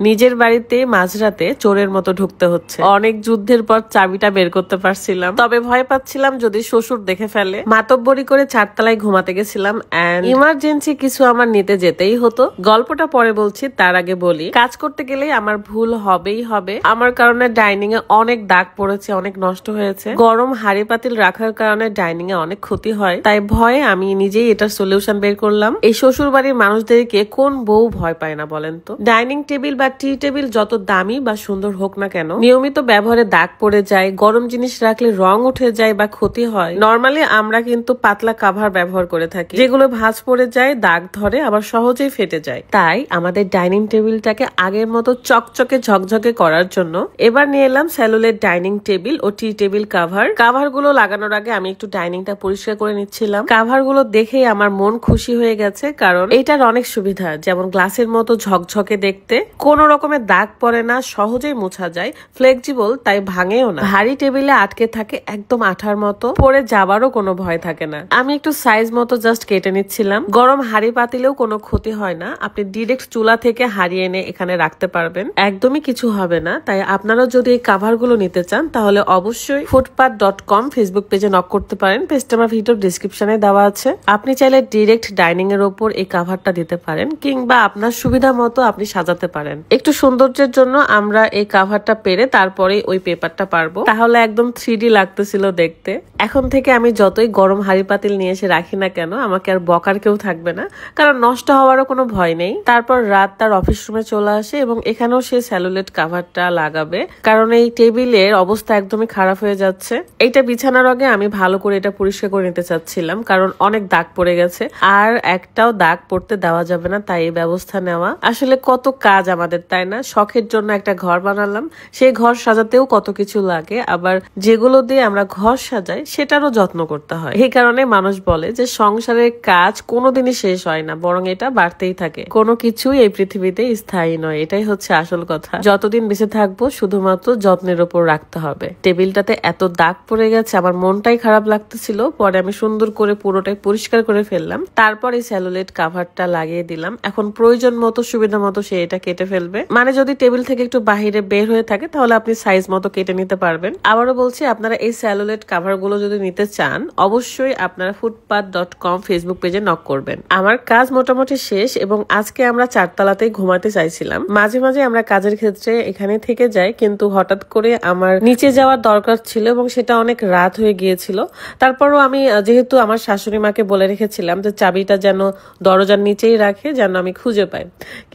নিজের বাড়িতে মাঝরাতে চোরের মতো ঢুকতে হচ্ছে। অনেক যুদ্ধের পর চাবিটা বের করতে পারছিলাম, তবে ভয় পাচ্ছিলাম যদি শ্বশুর দেখে ফেলে। মাতব্বরি করে 4 তলায় ঘুমাতে গেছিলাম এন্ড ইমার্জেন্সি কিছু আমার নিতে যেতেই হতো। গল্পটা পরে বলছি, তার আগে বলি কাজ করতে গেলে আমার ভুল হবেই হবে। আমার কারণে ডাইনিং এ অনেক দাগ পড়েছে, অনেক নষ্ট হয়েছে। গরম হাড়ি পাতিল রাখার কারণে ডাইনিং এ অনেক ক্ষতি হয়, তাই ভয়ে আমি নিজেই এটার সলিউশন বের করলাম। এই শ্বশুর বাড়ির মানুষদেরকে কোন বউ ভয় পায় না বলেন তো? ডাইনিং টেবিল বা টি টেবিল যত দামি বা সুন্দর হোক না কেন, নিয়মিত ব্যবহারে দাগ পড়ে যায়, গরম জিনিস রাখলে রং উঠে যায় বা ক্ষতি হয়। নরমালি আমরা কিন্তু পাতলা কাভার ব্যবহার করে থাকি, যেগুলো ভাঁজ পড়ে যায়, দাগ ধরে, আবার সহজেই ফেটে যায়। তাই আমাদের ডাইনিং টেবিলটাকে আগের মতো চকচকে ঝকঝকে করার জন্য এবার নিয়ে এলাম সেলুলোয়েড ডাইনিং টেবিল ও টি টেবিল কাভার। কাভার গুলো লাগানোর আগে আমি একটু ডাইনিংটা পরিষ্কার করে নিচ্ছিলাম। কাভার গুলো দেখে আমার মন খুশি হয়ে গেছে, কারণ এইটার অনেক সুবিধা, যেমন গ্লাসের মতো ঝকঝকে দেখতে, কোন রকমের দাগ পড়ে না, সহজেই মোছা যায়, ফ্লেক্সিবল তাই ভাঙেও না, ভারী টেবিলে আটকে থাকে একদম আঠার মতো, পরে যাবারও কোনো ভয় থাকে না। আমি একটু সাইজ মতো জাস্ট কেটে নিচ্ছিলাম। গরম হাড়ি পাতিলেও কোনো ক্ষতি হয় না, আপনি ডিরেক্ট চুলা থেকে হাড়ি এনে এখানে রাখতে পারবেন, একদমই কিছু হবে না। তাই আপনারা যদি এই কাভার গুলো নিতে চান তাহলে অবশ্যই footpath.com ফেসবুক পেজে নক করতে পারেন। পেজটা আমার ভিডিও ডিসক্রিপশনে দেওয়া আছে। আপনি চাইলে ডিরেক্ট ডাইনিং এর ওপর এই কাভারটা দিতে পারেন, কিংবা আপনার সুবিধা মতো আপনি সাজাতে পারেন। একটু সৌন্দর্যের জন্য আমরা এই কাভারটা পেরে তারপরে ওই পেপারটা পারবো, তাহলে একদম 3D লাগতেছিল দেখতে। এখন থেকে আমি যতই গরম হাড়ি পাতিল নিয়ে এসে রাখি না কেন, আমাকে আর বকার কেউ থাকবে না, কারণ নষ্ট হওয়ারও কোনো ভয় নেই। তারপর রাত তার অফিস রুমে চলে আসে এবং এখানেও সে সেলুলোয়েড কাভারটা লাগাবে, কারণ এই টেবিলের অবস্থা একদমই খারাপ হয়ে যাচ্ছে। এইটা বিছানার আগে আমি ভালো করে এটা পরিষ্কার করে নিতে চাচ্ছিলাম, কারণ অনেক দাগ পড়ে গেছে, আর একটাও দাগ পড়তে দেওয়া যাবে না, তাই এই ব্যবস্থা নেওয়া। আসলে কত কাজ আমাদের, তাই না? শখের জন্য একটা ঘর বানালাম, সেই ঘর সাজাতেও কত কিছু লাগে, আবার যেগুলো দিয়ে আমরা ঘর সাজাই সেটারও যত্ন করতে হয়। এই কারণে মানুষ বলে যে সংসারের কাজ কোনোদিনই শেষ হয় না, বরং এটা বাড়তেই থাকে। কোনো কিছুই এই পৃথিবীতে স্থায়ী নয়, এটাই হচ্ছে আসল কথা। যতদিন বেঁচে থাকবো শুধুমাত্র যত্নের উপর রাখতে হবে। টেবিলটাতে এত দাগ পড়ে গেছে, আমার মনটাই খারাপ লাগতেছিল। পরে আমি সুন্দর করে পুরোটাই পরিষ্কার করে ফেললাম, তারপর এই সেলুলোয়েড কাভারটা লাগিয়ে দিলাম। এখন প্রয়োজন মতো সুবিধা মতো সে এটা কেটে ফেলবে, মানে যদি টেবিল থেকে একটু বাহিরে বের হয়ে থাকে তাহলে আপনি সাইজ মতো কেটে নিতে পারবেন। আবারও বলছি, আপনারা এই সেলুলোয়েড কাভার গুলো যদি নিতে চান অবশ্যই আপনারা footpath.com ফেসবুক পেজে নক করবেন। আমার কাজ মোটামুটি শেষ এবং আজকে আমরা 4 তলাতেই ঘুমাতে চাইছিলাম। মাঝে মাঝে আমরা কাজের ক্ষেত্রে এখানে থেকে যাই, কিন্তু হঠাৎ করে আমার নিচে যাওয়ার দরকার ছিল এবং সেটা অনেক রাত হয়ে গিয়েছিল। তারপরও আমি যেহেতু আমার শাশুড়ি মাকে বলে রেখেছিলাম যে চাবিটা যেন দরজার নিচেই রাখে, যেন আমি খুঁজে পাই,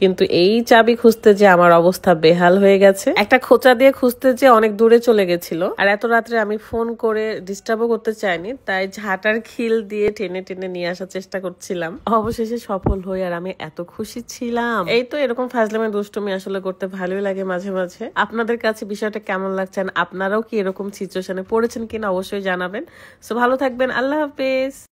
কিন্তু এই চাবি খুঁজতে যে আমার অবস্থা বেহাল হয়ে গেছে। একটা খোঁচা দিয়ে খুঁজতে যে অনেক দূরে চলে গেছিল, আর এত রাত্রে আমি ফোন করে ডিস্টার্বও করতে চাইনি, তাই ঝাঁটার খিল দিয়ে টেনে টেনে নিয়ে আসার চেষ্টা করছিলাম। অবশেষে সফল হই আর আমি এত খুশি ছিলাম। এই তো এরকম ফাজলামি দুষ্টুমি আসলে করতে ভালোই লাগে মাঝে মাঝে। আপনাদের কাছে বিষয়টা কেমন লাগছে, আপনারাও কি এরকম সিচুয়েশনে পড়েছেন কিনা অবশ্যই জানাবেন। সো ভালো থাকবেন, আল্লাহ হাফেজ।